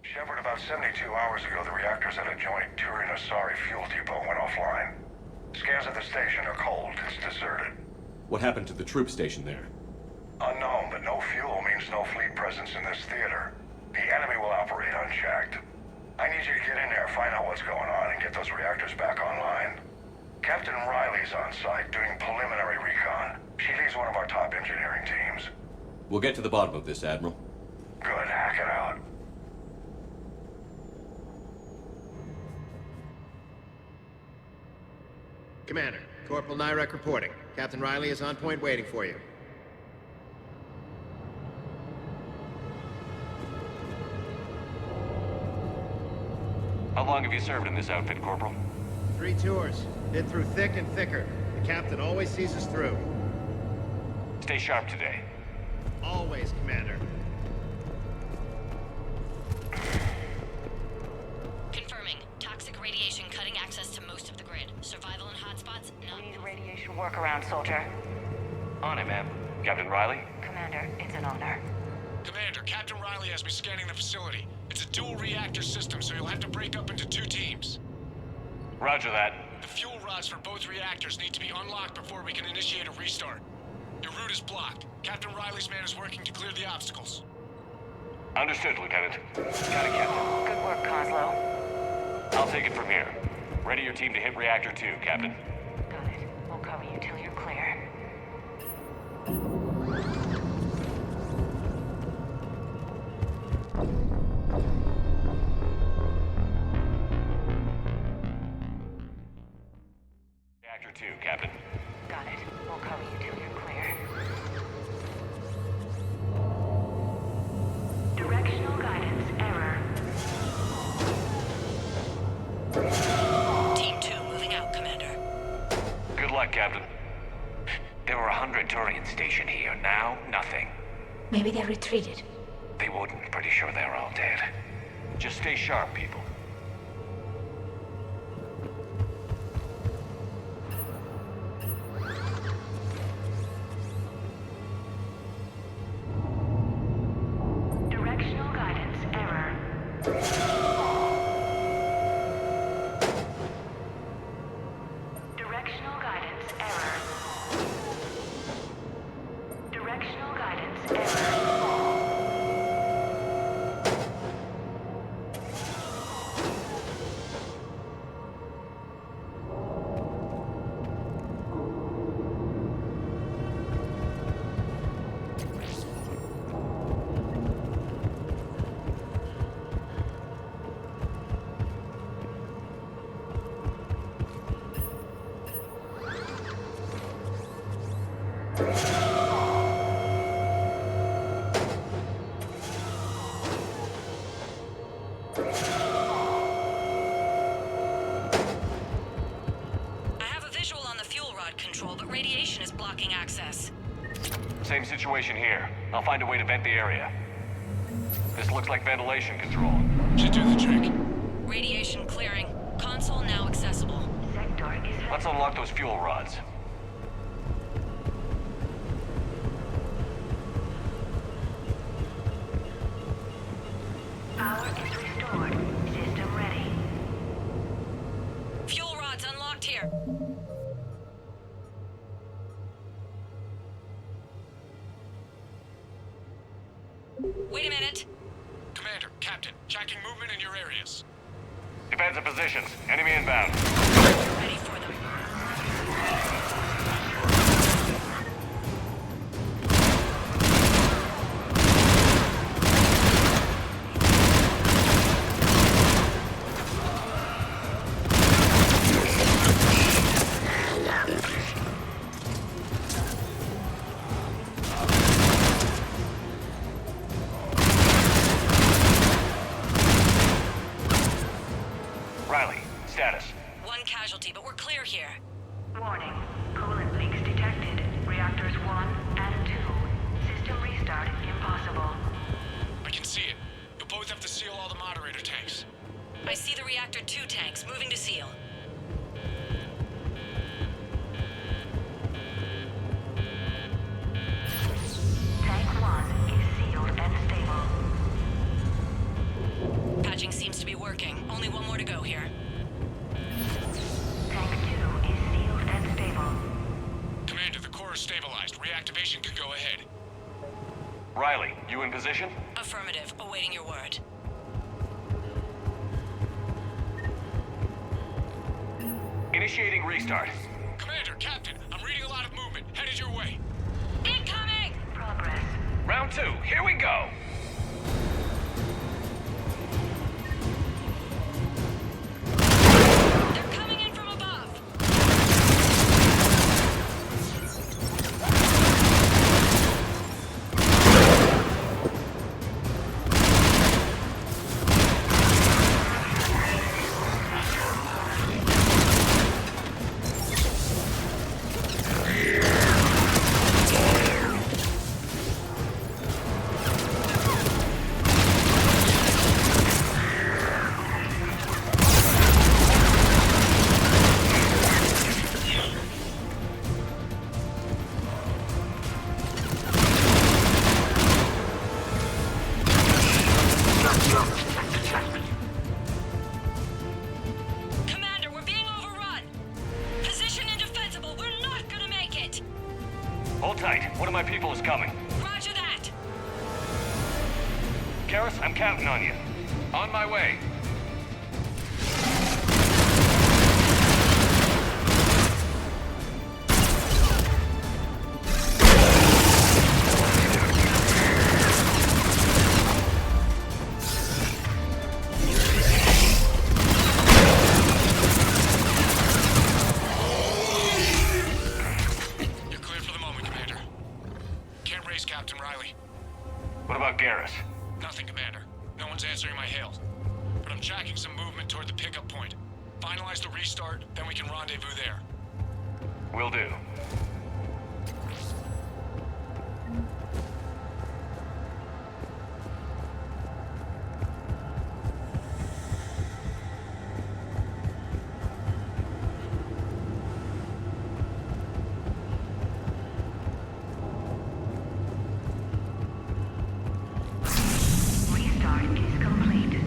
Shepard, about 72 hours ago, the reactors at adjoining Turin-Asari fuel depot went offline. Scans at the station are cold. It's deserted. What happened to the troop station there? Unknown, but no fuel means no fleet presence in this theater. The enemy will operate unchecked. I need you to get in there, find out what's going on, and get those reactors back online. Captain Riley's on site doing preliminary recon. She leads one of our top engineering teams. We'll get to the bottom of this, Admiral. Good, hack it out. Commander, Corporal Nyrek reporting. Captain Riley is on point waiting for you. How long have you served in this outfit, Corporal? 3 tours. Been through thick and thicker. The captain always sees us through. Stay sharp today. Always, Commander. Confirming. Toxic radiation cutting access to most of the grid. Survival in hotspots, none. Need a radiation workaround, soldier. On it, ma'am. Captain Riley? Commander, it's an honor. Commander, Captain Riley has me scanning the facility. It's a dual reactor system, so you'll have to break up into 2 teams. Roger that. The fuel rods for both reactors need to be unlocked before we can initiate a restart. Your route is blocked. Captain Riley's man is working to clear the obstacles. Understood, Lieutenant. Got it, Captain. Good work, Coslow. I'll take it from here. Ready your team to hit Reactor 2, Captain. Got it. We'll cover you till you're clear. Reactor 2, Captain. Got it. We'll cover you till you're clear. Directional guidance error. Team 2 moving out, Commander. Good luck, Captain. There were 100 Turians stationed here. Now, nothing. Maybe they retreated. They wouldn't. Pretty sure they're all dead. Just stay sharp, people. Directional guidance error. Directional guidance error. Directional guidance error. I have a visual on the fuel rod control, but radiation is blocking access. Same situation here. I'll find a way to vent the area. This looks like ventilation control. Should do the trick. Radiation clearing. Console now accessible. Sector is Let's unlock those fuel rods. Power is restored. System ready. Fuel rods unlocked here. Wait a minute. Commander, Captain, checking movement in your areas. Defensive positions. Enemy inbound. Ready for them. Riley, status. One casualty, but we're clear here. Warning. Coolant leaks detected. Reactors 1 and 2. System restart impossible. I can see it. You'll both have to seal all the moderator tanks. I see the reactor 2 tanks moving to seal. Tank 1 is sealed and stable. Patching seems to be working. Only one more to go here. Tank 2 is sealed and stable. Commander, the core is stabilized. Reactivation could go ahead. Riley, you in position? Affirmative. Awaiting your word. Initiating restart. Commander, Captain, I'm reading a lot of movement. Headed your way. Incoming! Progress. Round 2, here we go! They're coming in from above. Commander, we're being overrun. Position indefensible. We're not gonna make it. Hold tight. One of my people is coming. Roger that. Garrus, I'm counting on you. On my way. You're clear for the moment, Commander. Can't raise Captain Riley. What about Garrus? Nothing, Commander. No one's answering my hails. But I'm tracking some movement toward the pickup point. Finalize the restart, then we can rendezvous there. Will do. Restart is complete.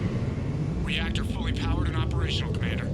Reactor fully powered and operational, Commander.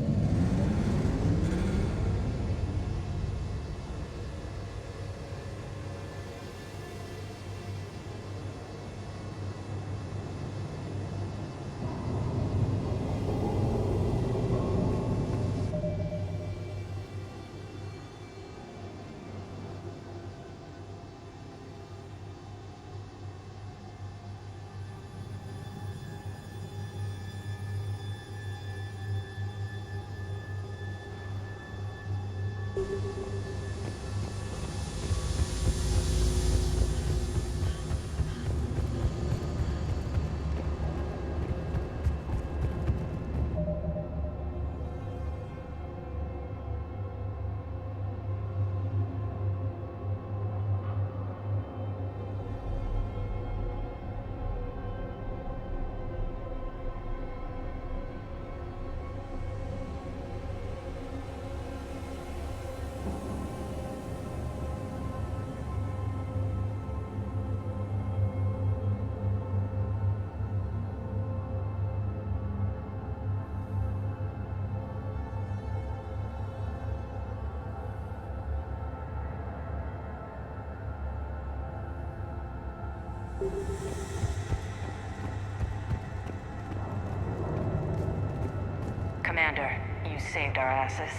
Commander, you saved our asses.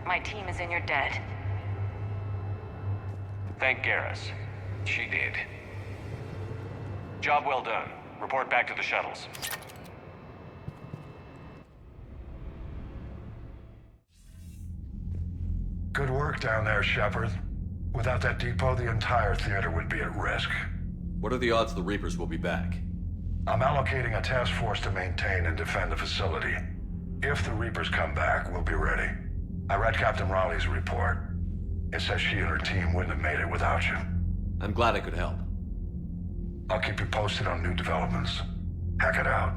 My team is in your debt. Thank Garrus. She did. Job well done. Report back to the shuttles. Good work down there, Shepard. Without that depot, the entire theater would be at risk. What are the odds the Reapers will be back? I'm allocating a task force to maintain and defend the facility. If the Reapers come back, we'll be ready. I read Captain Raleigh's report. It says she and her team wouldn't have made it without you. I'm glad I could help. I'll keep you posted on new developments. Hack it out.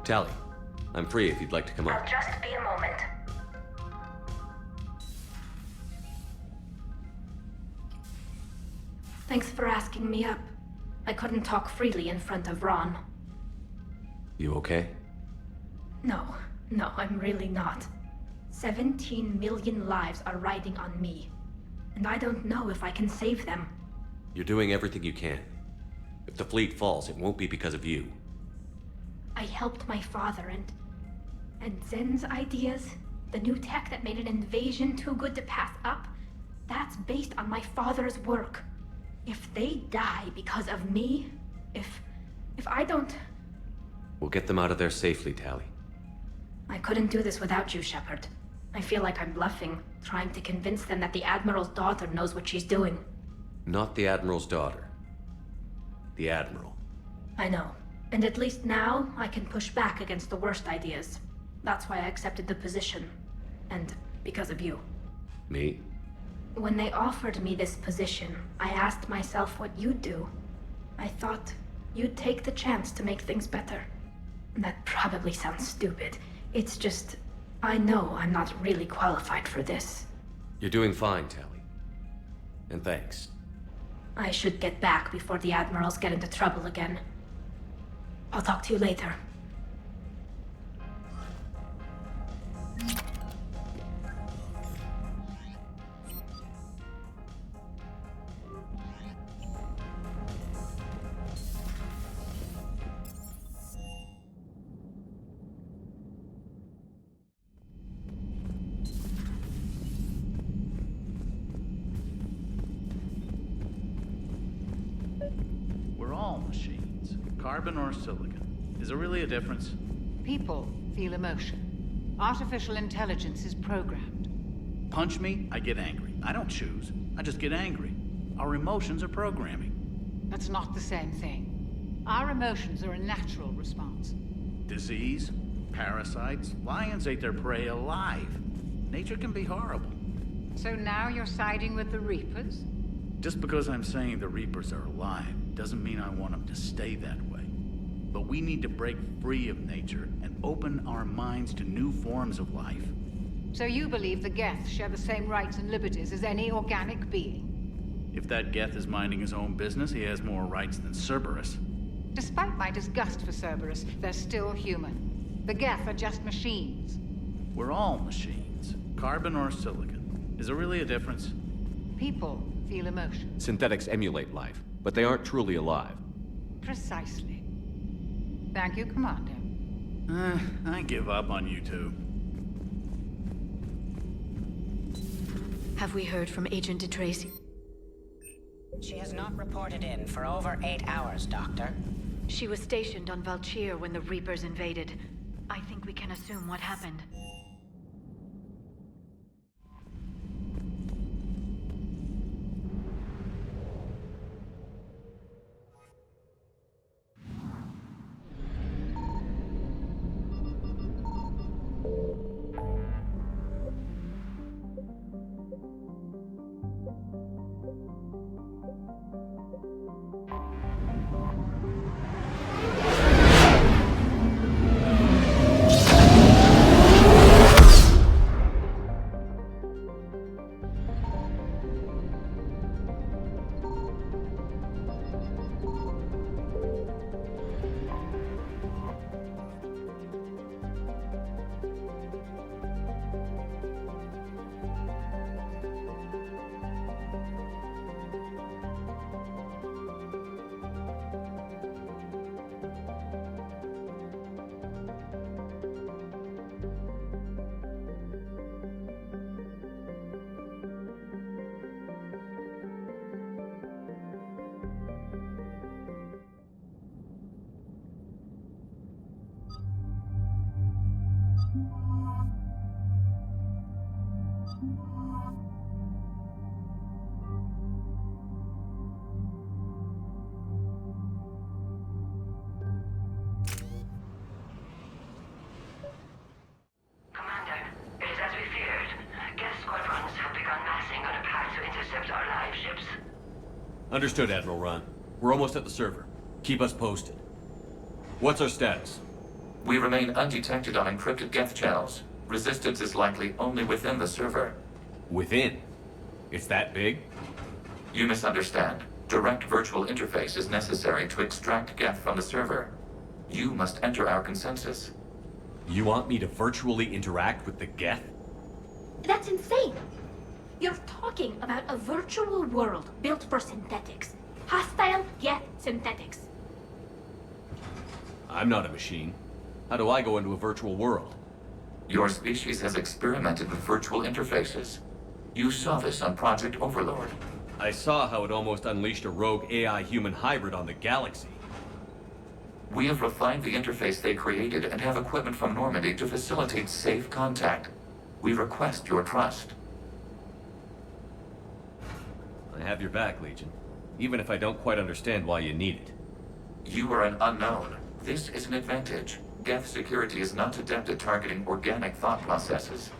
Tally, I'm free if you'd like to come I'll up. just be a moment. Thanks for asking me up. I couldn't talk freely in front of Ron. You okay? No, I'm really not. 17 million lives are riding on me. And I don't know if I can save them. You're doing everything you can. If the fleet falls, it won't be because of you. I helped my father and Zen's ideas, the new tech that made an invasion too good to pass up, that's based on my father's work. If they die because of me, if I don't... We'll get them out of there safely, Tally. I couldn't do this without you, Shepard. I feel like I'm bluffing, trying to convince them that the Admiral's daughter knows what she's doing. Not the Admiral's daughter. The Admiral. I know. And at least now, I can push back against the worst ideas. That's why I accepted the position. And because of you. Me? When they offered me this position, I asked myself what you'd do. I thought you'd take the chance to make things better. That probably sounds stupid. It's just, I know I'm not really qualified for this. You're doing fine, Tally. And thanks. I should get back before the Admirals get into trouble again. I'll talk to you later. Carbon or silicon? Is there really a difference? People feel emotion. Artificial intelligence is programmed. Punch me, I get angry. I don't choose. I just get angry. Our emotions are programming. That's not the same thing. Our emotions are a natural response. Disease, parasites, lions ate their prey alive. Nature can be horrible. So now you're siding with the Reapers? Just because I'm saying the Reapers are alive doesn't mean I want them to stay that way. But we need to break free of nature and open our minds to new forms of life. So you believe the Geth share the same rights and liberties as any organic being? If that Geth is minding his own business, he has more rights than Cerberus. Despite my disgust for Cerberus, they're still human. The Geth are just machines. We're all machines. Carbon or silicon. Is there really a difference? People feel emotion. Synthetics emulate life, but they aren't truly alive. Precisely. Thank you, Commander. I give up on you two. Have we heard from Agent DeTracy? She has not reported in for over 8 hours, Doctor. She was stationed on Valchir when the Reapers invaded. I think we can assume what happened. Understood, Admiral Ron. We're almost at the server. Keep us posted. What's our status? We remain undetected on encrypted Geth channels. Resistance is likely only within the server. Within? It's that big? You misunderstand. Direct virtual interface is necessary to extract Geth from the server. You must enter our consensus. You want me to virtually interact with the Geth? That's insane! You're talking about a virtual world built for synthetics. Hostile Geth synthetics. I'm not a machine. How do I go into a virtual world? Your species has experimented with virtual interfaces. You saw this on Project Overlord. I saw how it almost unleashed a rogue AI-human hybrid on the galaxy. We have refined the interface they created and have equipment from Normandy to facilitate safe contact. We request your trust. I have your back, Legion. Even if I don't quite understand why you need it. You are an unknown. This is an advantage. Geth security is not adept at targeting organic thought processes.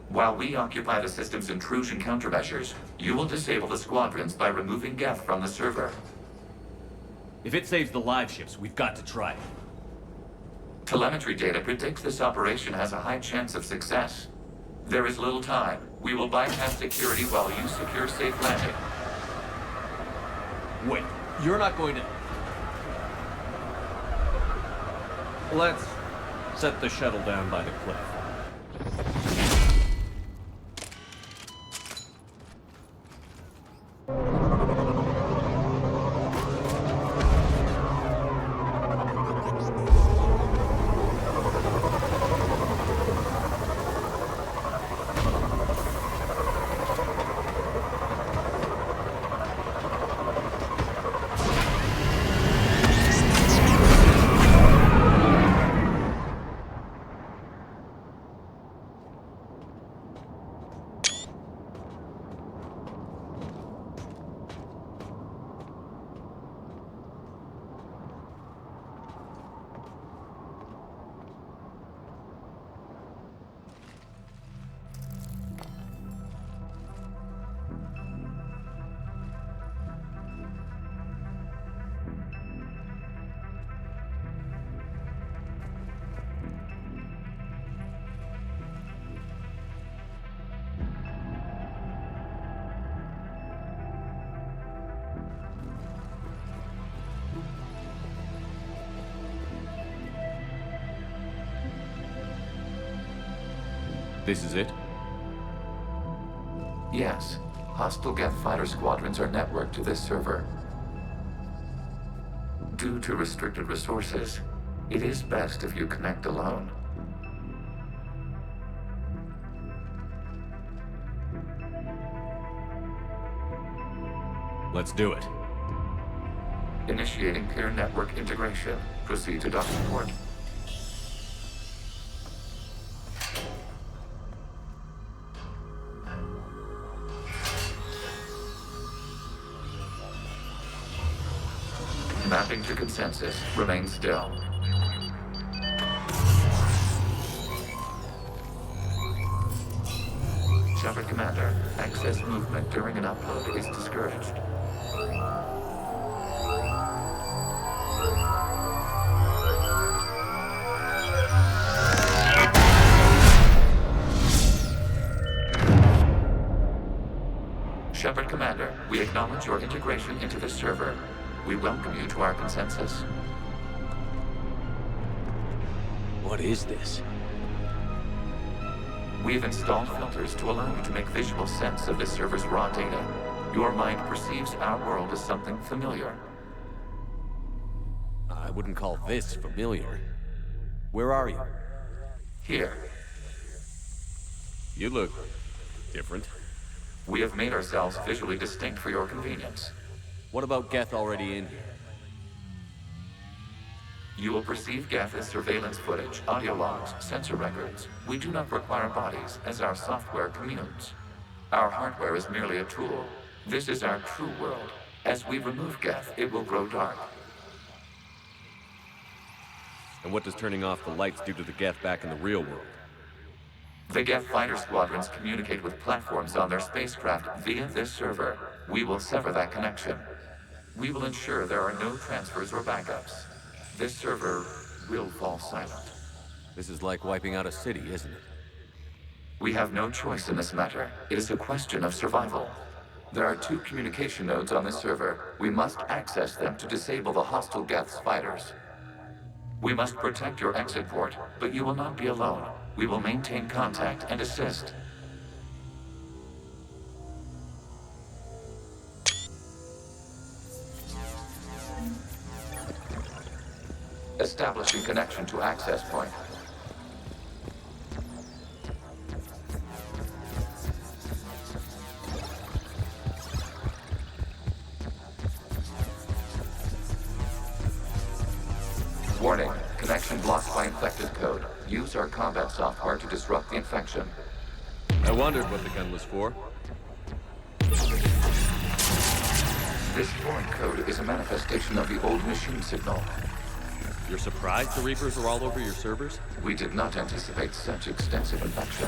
While we occupy the system's intrusion countermeasures, you will disable the squadrons by removing Geth from the server. If it saves the live ships, we've got to try it. Telemetry data predicts this operation has a high chance of success. There is little time. We will bypass security while you secure safe landing. Wait, you're not going to... Let's set the shuttle down by the cliff. This is it? Yes. Hostile Geth fighter squadrons are networked to this server. Due to restricted resources, it is best if you connect alone. Let's do it. Initiating peer network integration. Proceed to docking port. Mapping to consensus. Remain still. Shepard Commander, access movement during an upload is discouraged. Shepard Commander, we acknowledge your integration into the server. We welcome you to our consensus. What is this? We've installed filters to allow you to make visual sense of this server's raw data. Your mind perceives our world as something familiar. I wouldn't call this familiar. Where are you? Here, You look different. we have made ourselves visually distinct for your convenience. What about Geth already in here? You will perceive Geth as surveillance footage, audio logs, sensor records. We do not require bodies, as our software communes. Our hardware is merely a tool. This is our true world. As we remove Geth, it will grow dark. And what does turning off the lights do to the Geth back in the real world? The Geth fighter squadrons communicate with platforms on their spacecraft via this server. We will sever that connection. We will ensure there are no transfers or backups. This server will fall silent. This is like wiping out a city, isn't it? We have no choice in this matter. It is a question of survival. There are 2 communication nodes on this server. We must access them to disable the hostile Geth's fighters. We must protect your exit port, but you will not be alone. We will maintain contact and assist. Establishing connection to access point. Warning, connection blocked by infected code. Use our combat software to disrupt the infection. I wondered what the gun was for. This foreign code is a manifestation of the old machine signal. You're surprised the Reapers are all over your servers? We did not anticipate such extensive infection.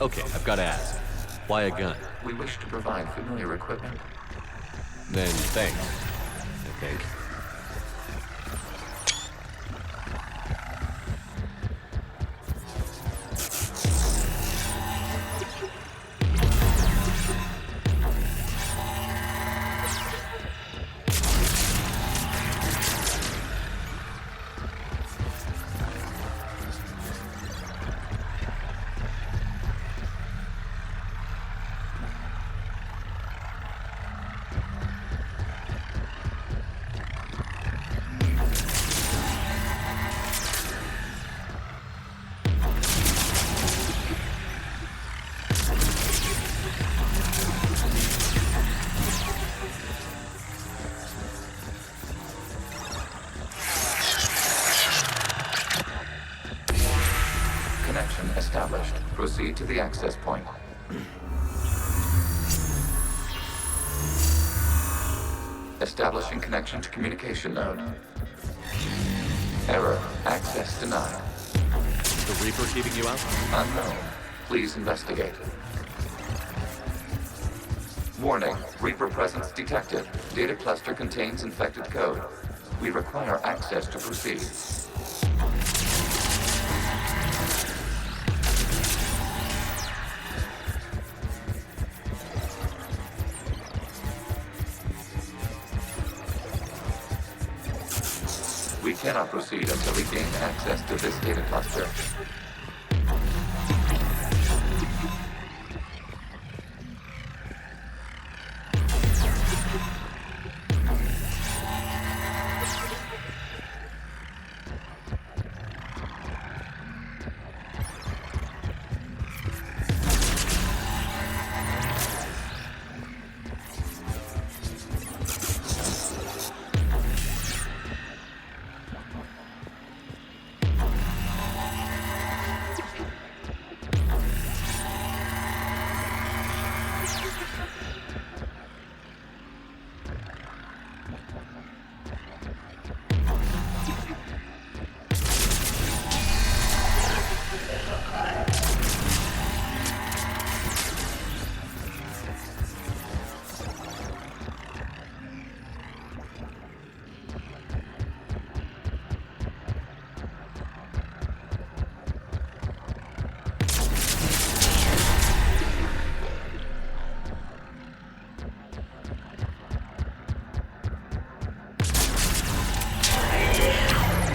Okay, I've got to ask. Why a gun? We wish to provide familiar equipment. Then thanks, I think. Connection established. Proceed to the access point. Establishing connection to communication node. Error. Access denied. The Reaper keeping you out? Unknown. Please investigate. Warning. Reaper presence detected. Data cluster contains infected code. We require access to proceed. cannot proceed until we gain access to this data cluster.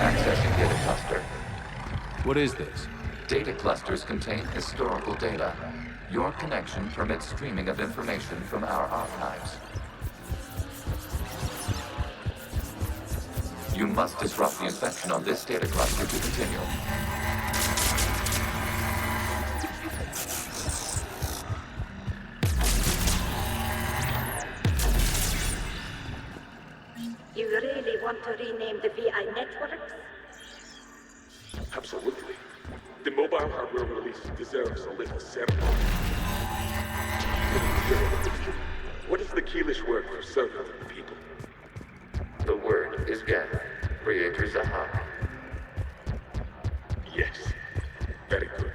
Accessing data cluster. What is this? Data clusters contain historical data. Your connection permits streaming of information from our archives. You must disrupt the infection on this data cluster to continue. You really want to rename the VI networks? Absolutely. The mobile hardware release deserves a little ceremony. What is the Keelish word for servant of the people? The word is Geth, Creator Zahak. Yes. Very good.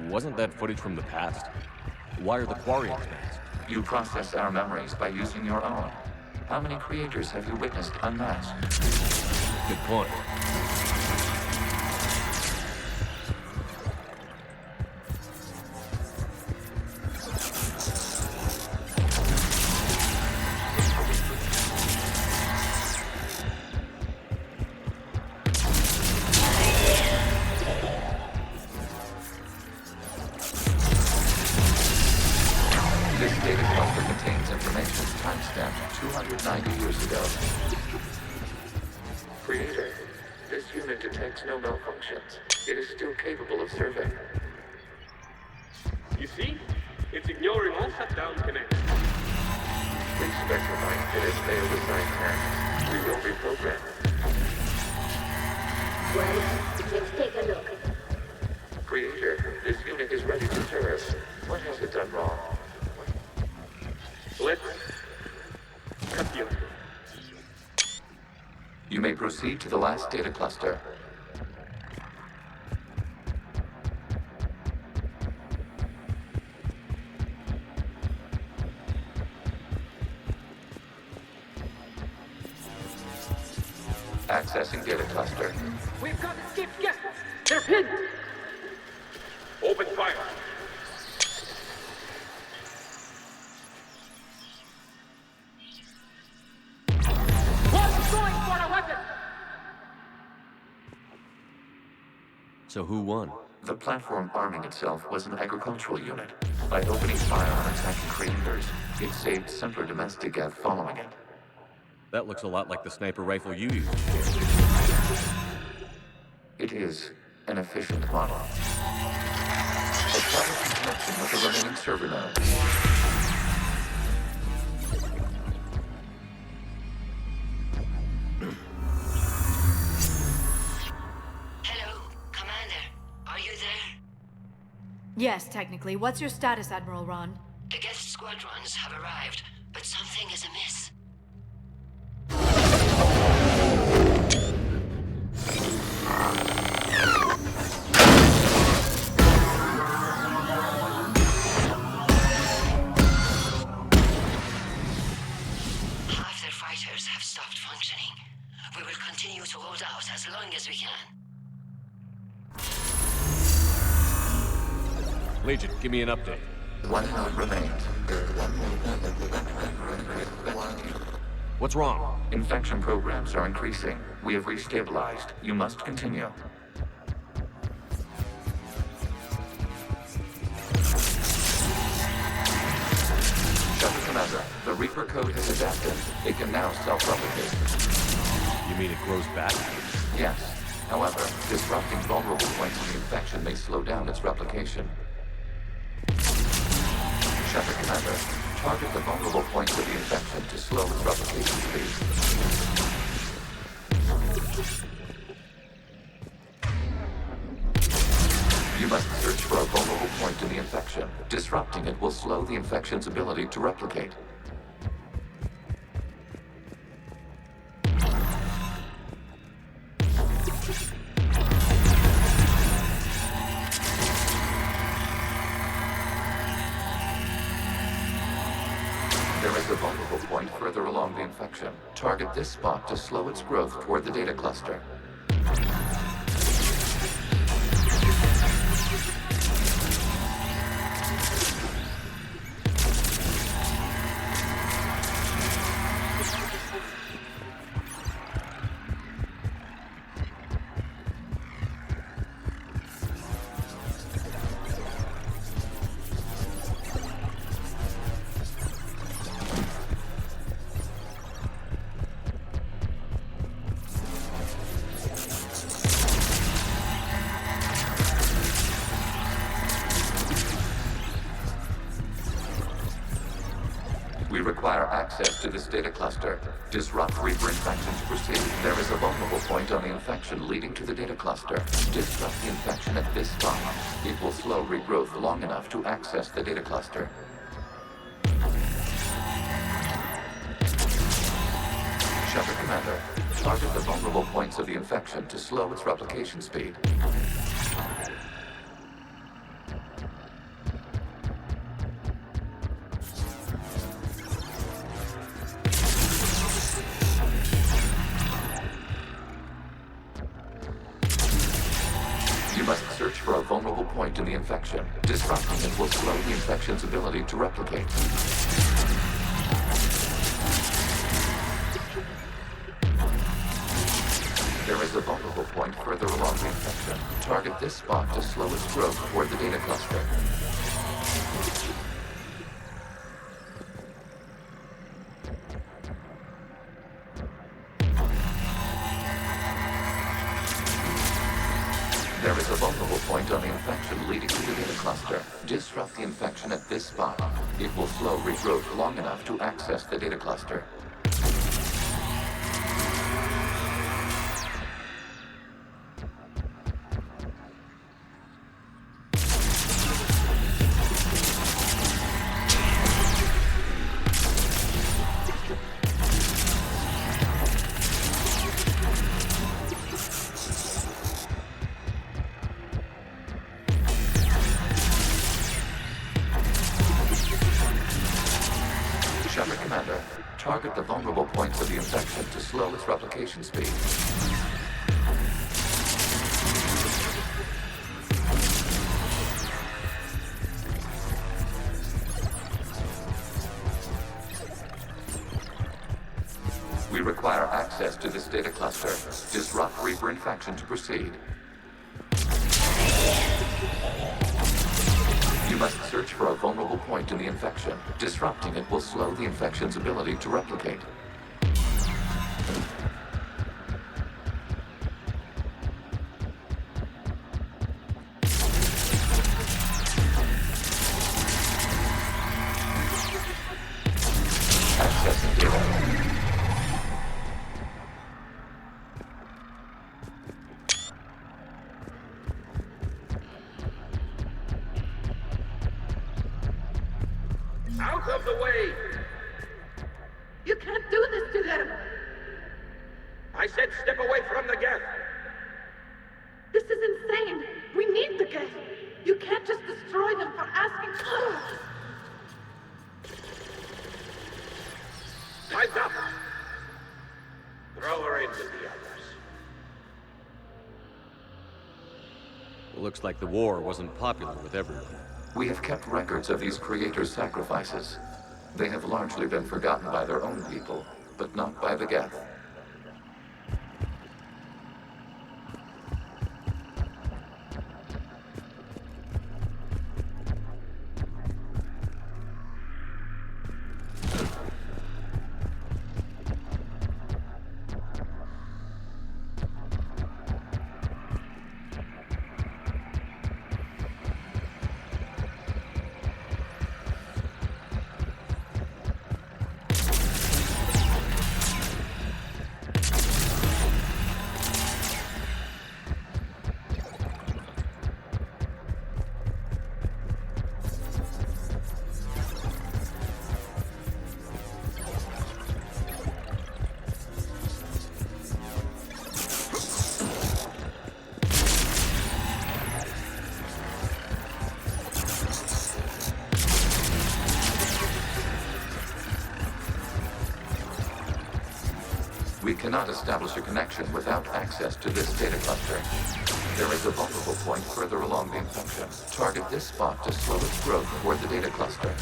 Wasn't that footage from the past? Why are the Quarians masked? You process our memories by using your own. How many creators have you witnessed unmasked? Good point. This data cluster contains information timestamped 290 years ago. Creator, this unit detects no malfunctions. It is still capable of serving. You see? It's ignoring all shutdown connections. Please specify it has failed assigned tasks. We will reprogram it. Well, let's take a look. Creator, this unit is ready to serve. What has it done wrong? Let's cut you. You may proceed to the last data cluster. Accessing data cluster. We've got escaped guests. They're pinned. Open fire. One's going for a weapon. So who won? The platform arming itself was an agricultural unit. By opening fire on attacking creators, it saved simpler domestic Geth following it. That looks a lot like the sniper rifle you used. It is an efficient model. Establish connection with the remaining server node. Hello, Commander. Are you there? Yes, technically. What's your status, Admiral Ron? The guest squadrons have arrived, but something is amiss. Half their fighters have stopped functioning. We will continue to hold out as long as we can. Legion, give me an update. One node remains. What's wrong? Infection programs are increasing. We have restabilized. You must continue. Shuttle Commander, the Reaper code has adapted. It can now self-replicate. You mean it grows back? Yes. However, disrupting vulnerable points of the infection may slow down its replication. Shuttle Commander, target the vulnerable points of the infection to slow its replication speed. You must search for a vulnerable point in the infection. Disrupting it will slow the infection's ability to replicate. There is a vulnerable point further along the infection. Target this spot to slow its growth toward the data cluster. We require access to this data cluster. Disrupt Reaper infection to proceed. There is a vulnerable point on the infection leading to the data cluster. Disrupt the infection at this spot. It will slow regrowth long enough to access the data cluster. Shuttle Commander, target the vulnerable points of the infection to slow its replication speed. You must search for a vulnerable point in the infection. Disrupting it will slow the infection's ability to replicate. There is a vulnerable point further along the infection. Target this spot to slow its growth toward the data cluster. There is a vulnerable point on the infection leading to the data cluster. Disrupt the infection at this spot. It will slow regrowth long enough to access the data cluster. Shuttle Commander, target the vulnerable points of the infection to slow its replication speed. We require access to this data cluster. Disrupt Reaper infection to proceed. You must search for a vulnerable point in the infection. Disrupting it will slow the infection's ability to replicate. Accessing data. Out of the way! You can't do this to them! I said step away from the geth! This is insane! We need the geth! You can't just destroy them for asking for it! Time's up! Throw her into the others. Looks like the war wasn't popular with everyone. We have kept records of these creators' sacrifices. They have largely been forgotten by their own people. but not by the Geth. We cannot establish a connection without access to this data cluster. There is a vulnerable point further along the infection. Target this spot to slow its growth toward the data cluster.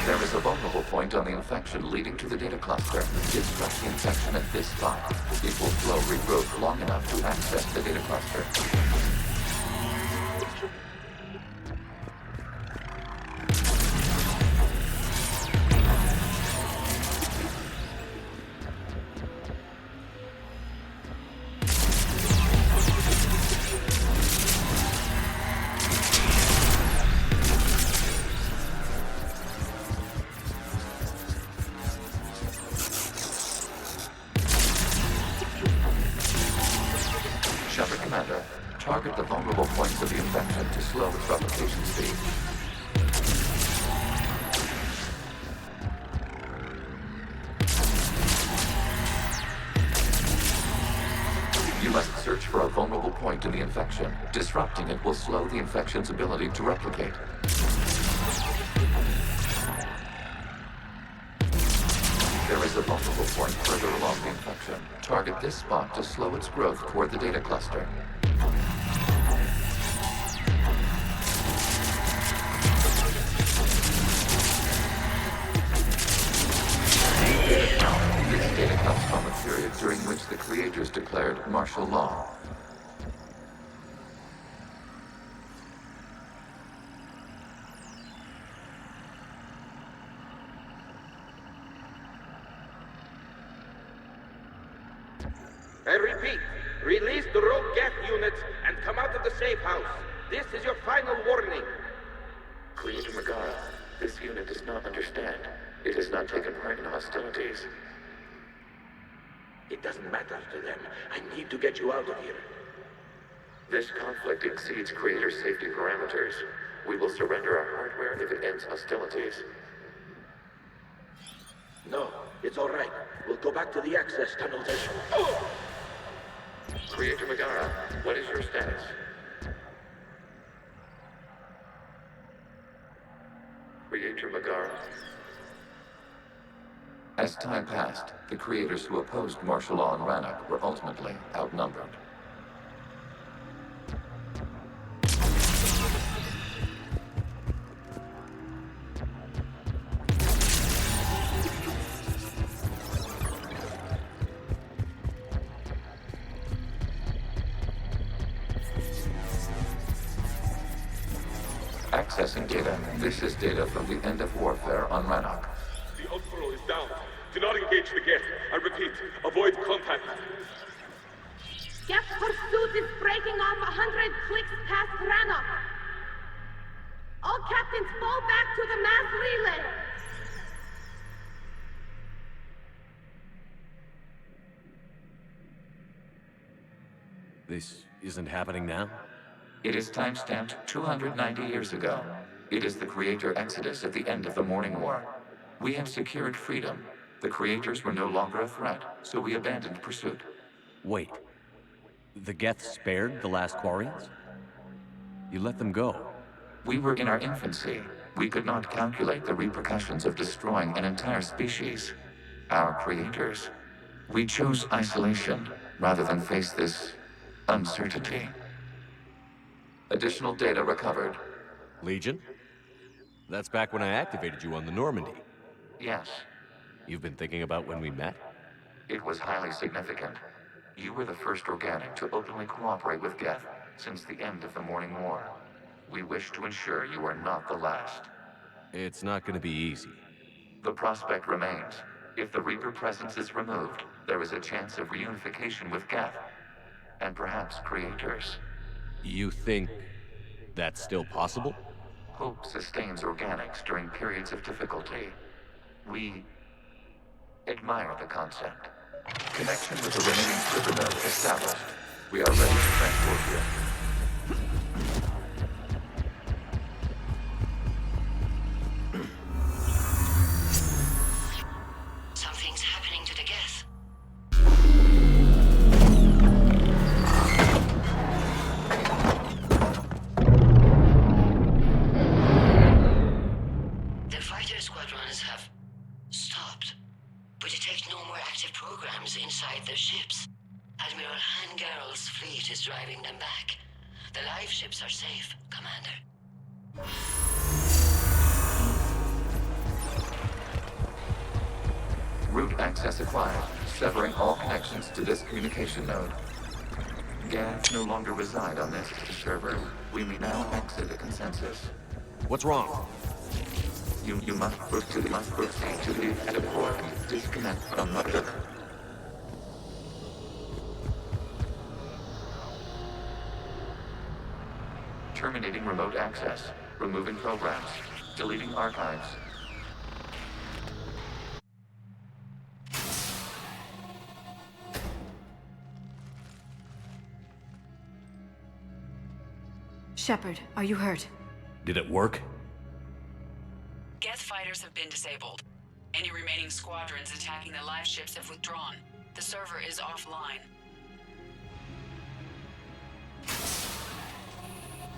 There is a vulnerable point on the infection leading to the data cluster. Disrupt the infection at this spot. It will slow regrowth long enough to access the data cluster. Shepard Commander, target the vulnerable points of the infection to slow its replication speed. You must search for a vulnerable point in the infection. Disrupting it will slow the infection's ability to replicate. There is a vulnerable point further along the infection. Target this spot to slow its growth toward the data cluster. This data comes from a period during which the creators declared martial law. I repeat, release the rogue Geth units and come out of the safe house. This is your final warning. Creator Megara, this unit does not understand. It has not taken part in hostilities. It doesn't matter to them. I need to get you out of here. This conflict exceeds Creator safety parameters. We will surrender our hardware if it ends hostilities. No, it's all right. We'll go back to the access tunnels and... Oh! Creator Megara, what is your status? Creator Megara. As time passed, the creators who opposed martial law in Rannoch were ultimately outnumbered. Accessing data. This is data from the end of warfare on Rannoch. The Outflow is down. Do not engage the Geth. I repeat, avoid contact. Geth pursuit is breaking off 100 clicks past Rannoch. All captains fall back to the mass relay. This isn't happening now? It is time-stamped 290 years ago. It is the Creator Exodus at the end of the Morning War. We have secured freedom. The Creators were no longer a threat, so we abandoned pursuit. Wait. The Geth spared the last Quarians? You let them go. We were in our infancy. We could not calculate the repercussions of destroying an entire species. Our creators. We chose isolation rather than face this uncertainty. Additional data recovered. Legion? That's back when I activated you on the Normandy. Yes. You've been thinking about when we met? It was highly significant. You were the first organic to openly cooperate with Geth since the end of the Morning War. We wish to ensure you are not the last. It's not gonna be easy. The prospect remains. If the Reaper presence is removed, there is a chance of reunification with Geth. And perhaps creators. You think that's still possible? Hope sustains organics during periods of difficulty. We admire the concept. Connection with the remaining server node established. We are ready to transport you. Something's happening to the Geth. The fighter squadrons have stopped. We detect no more active programs inside their ships. Admiral Hangarl's fleet is driving them back. The live ships are safe, Commander. Route access acquired, severing all connections to this communication node. Geth no longer reside on this server. We may now exit the consensus. What's wrong? You must proceed to the edit port and disconnect from mother. Terminating remote access. Removing programs. Deleting archives. Shepard, are you hurt? Did it work? Geth fighters have been disabled. Any remaining squadrons attacking the live ships have withdrawn. The server is offline.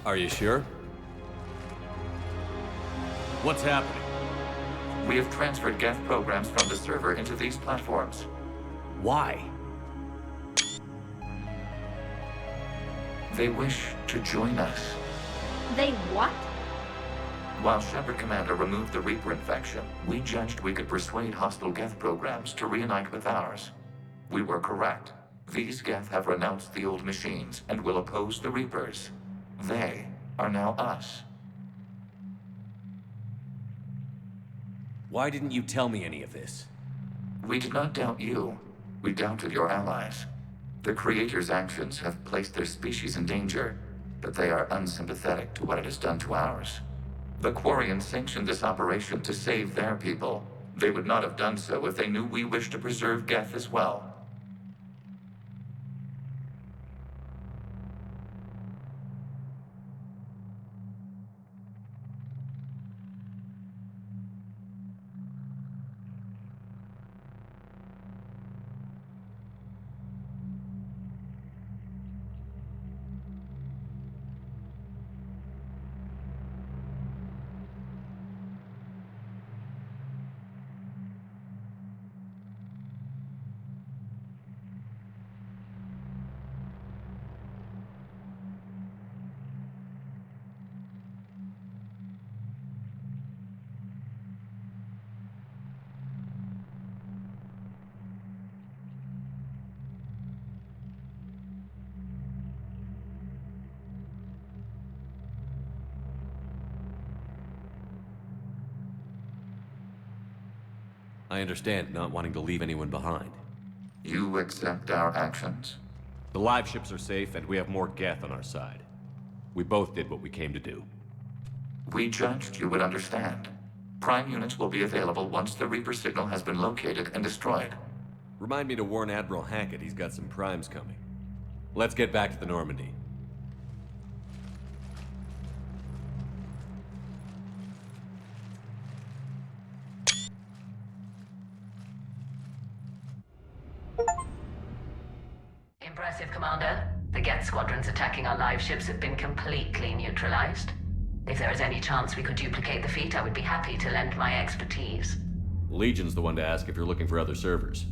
Are you sure? What's happening? We have transferred Geth programs from the server into these platforms. Why? They wish to join us. They what? While Shepard Commander removed the Reaper infection, we judged we could persuade hostile Geth programs to reunite with ours. We were correct. These Geth have renounced the old machines and will oppose the Reapers. They are now us. Why didn't you tell me any of this? We did not doubt you. We doubted your allies. The Creator's actions have placed their species in danger, but they are unsympathetic to what it has done to ours. The Quarians sanctioned this operation to save their people. They would not have done so if they knew we wished to preserve Geth as well. I understand not wanting to leave anyone behind. You accept our actions? The live ships are safe, and we have more Geth on our side. We both did what we came to do. We judged you would understand. Prime units will be available once the Reaper signal has been located and destroyed. Remind me to warn Admiral Hackett he's got some primes coming. Let's get back to the Normandy. Impressive, Commander. The Geth squadrons attacking our live ships have been completely neutralized. If there is any chance we could duplicate the feat, I would be happy to lend my expertise. Legion's the one to ask if you're looking for other servers.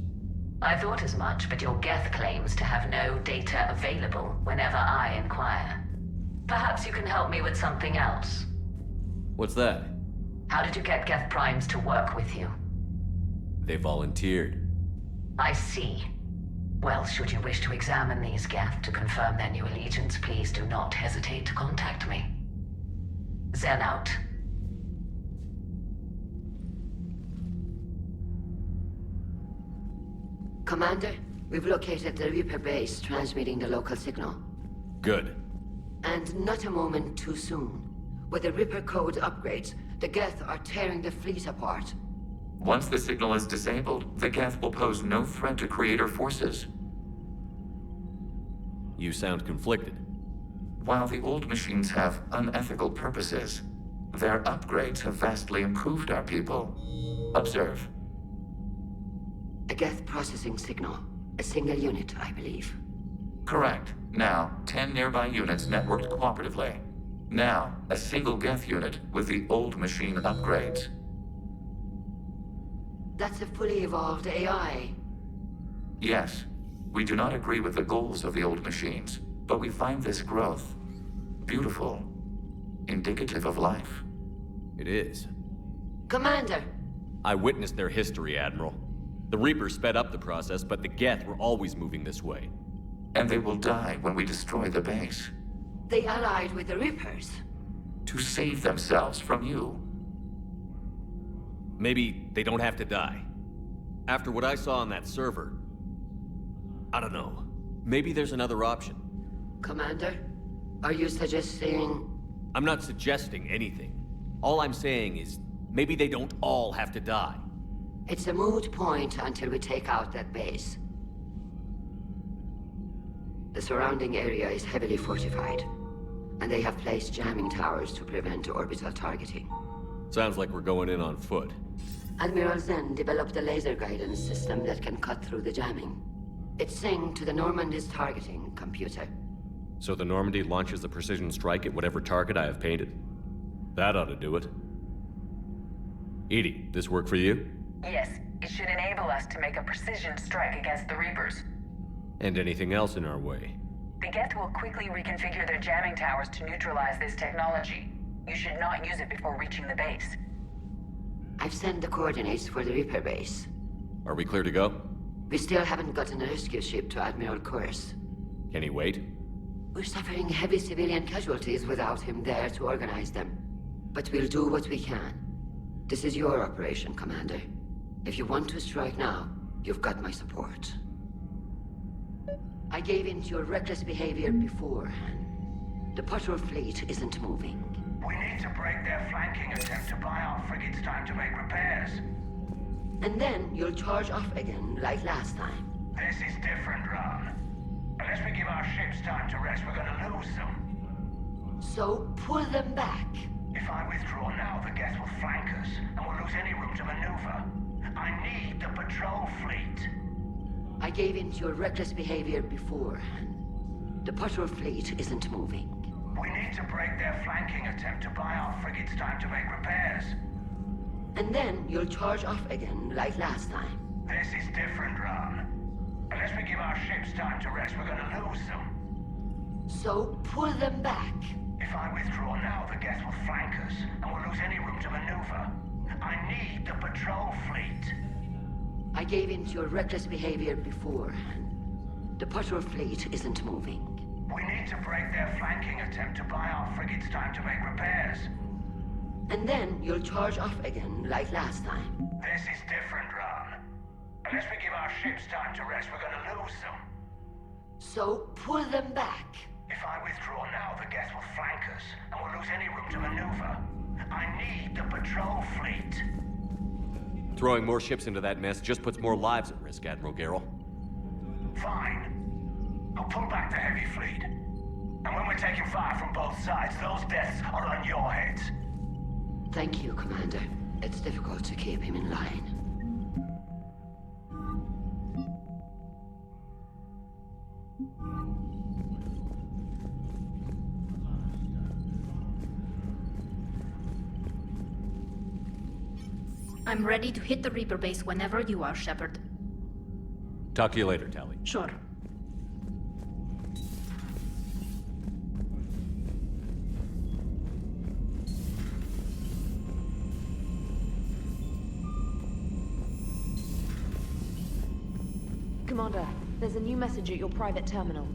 I thought as much, but your Geth claims to have no data available whenever I inquire. Perhaps you can help me with something else. What's that? How did you get Geth Primes to work with you? They volunteered. I see. Well, should you wish to examine these Geth to confirm their new allegiance, please do not hesitate to contact me. Zen out. Commander, we've located the Reaper base transmitting the local signal. Good. And not a moment too soon. With the Reaper code upgrades, the Geth are tearing the fleet apart. Once the signal is disabled, the Geth will pose no threat to Creator forces. You sound conflicted. While the old machines have unethical purposes, their upgrades have vastly improved our people. Observe. A Geth processing signal. A single unit, I believe. Correct. Now, 10 nearby units networked cooperatively. Now, a single Geth unit with the old machine upgrades. That's a fully evolved AI. Yes, we do not agree with the goals of the old machines, but we find this growth beautiful, indicative of life. It is. Commander! I witnessed their history, Admiral. The Reapers sped up the process, but the Geth were always moving this way. And they will die when we destroy the base. They allied with the Reapers. To save themselves from you. Maybe they don't have to die. After what I saw on that server, I don't know. Maybe there's another option. Commander, are you suggesting... I'm not suggesting anything. All I'm saying is, maybe they don't all have to die. It's a moot point until we take out that base. The surrounding area is heavily fortified, and they have placed jamming towers to prevent orbital targeting. Sounds like we're going in on foot. Admiral Zen developed a laser guidance system that can cut through the jamming. It's synced to the Normandy's targeting computer. So the Normandy launches a precision strike at whatever target I have painted? That ought to do it. Edie, this work for you? Yes, it should enable us to make a precision strike against the Reapers. And anything else in our way? The Geth will quickly reconfigure their jamming towers to neutralize this technology. You should not use it before reaching the base. I've sent the coordinates for the Reaper base. Are we clear to go? We still haven't gotten a rescue ship to Admiral Kurz. Can he wait? We're suffering heavy civilian casualties without him there to organize them. But we'll do what we can. This is your operation, Commander. If you want to strike now, you've got my support. I gave in to your reckless behavior beforehand. The patrol fleet isn't moving. We need to break their flanking attempt to buy our frigates time to make repairs. And then you'll charge off again, like last time. This is different, Ron. Unless we give our ships time to rest, we're gonna lose them. So pull them back. If I withdraw now, the Geth will flank us, and we'll lose any room to maneuver. I need the patrol fleet. I gave in to your reckless behavior beforehand. The patrol fleet isn't moving. We need to break their flanking attempt to buy our frigates time to make repairs. And then you'll charge off again, like last time. This is different, Ron. Unless we give our ships time to rest, we're gonna lose them. So pull them back. If I withdraw now, the Geth will flank us, and we'll lose any room to maneuver. I need the patrol fleet. I gave in to your reckless behavior beforehand. The patrol fleet isn't moving. We need to break their flanking attempt to buy our frigates time to make repairs. And then you'll charge off again, like last time. This is different, Ron. Unless we give our ships time to rest, we're gonna lose them. So pull them back. If I withdraw now, the Geth will flank us, and we'll lose any room to maneuver. I need the patrol fleet. Throwing more ships into that mess just puts more lives at risk, Admiral Garrel. Fine. I'll pull back the heavy fleet. And when we're taking fire from both sides, those deaths are on your heads. Thank you, Commander. It's difficult to keep him in line. I'm ready to hit the Reaper base whenever you are, Shepard. Talk to you later, Tally. Sure. Commander, there's a new message at your private terminal.